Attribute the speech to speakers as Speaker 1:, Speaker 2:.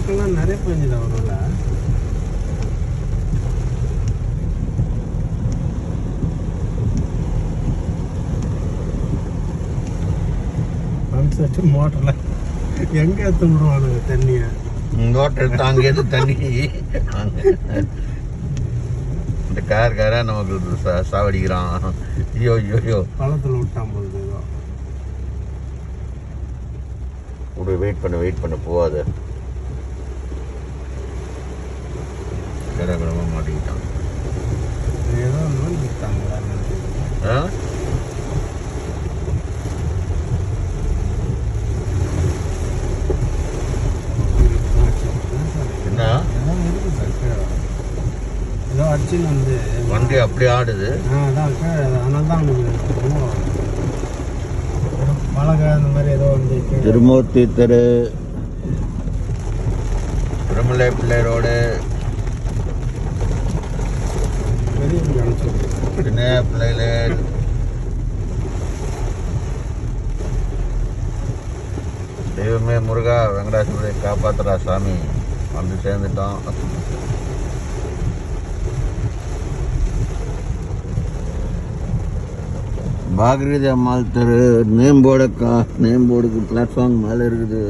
Speaker 1: பக்கம்லாம் நிறைய பெஞ்சுதான் வரும்ல. பம்ப் செட்டு மோட்டரில் எங்கே எடுத்து விடுவானுங்க தண்ணியை?
Speaker 2: மோட்டர் எடுத்து அங்கேருந்து தண்ணி இந்த காரா நமக்கு சாவடிக்கிறான். ஐயோ ஐயோ ஐயோ,
Speaker 1: பழத்தில் விட்டான் போகுது.
Speaker 2: ஏதோ வெயிட் பண்ண போகாத. கடகடமாக மாட்டிக்கிட்டான்.
Speaker 1: ஏதோ நோய் விட்டாங்களா?
Speaker 2: என்ன
Speaker 1: ஏதோ அடிச்சுன்னு வந்து
Speaker 2: வண்டி அப்படி ஆடுது.
Speaker 1: அதான் அதனால தான் பழக அந்த மாதிரி ஏதோ வந்து
Speaker 2: திருமூர்த்தி தெரு, திருமலை பிள்ளை ரோடு, சின்ன பிள்ளைகள். தெய்வமே முருகா வெங்கடாசபுரை காப்பாத்துறா சாமி. வந்து சேர்ந்துட்டோம். பாகரதி அம்மாள் தெரு நேம் போர்டுக்கு பிளாட்ஃபார்ம் மேலே இருக்குது.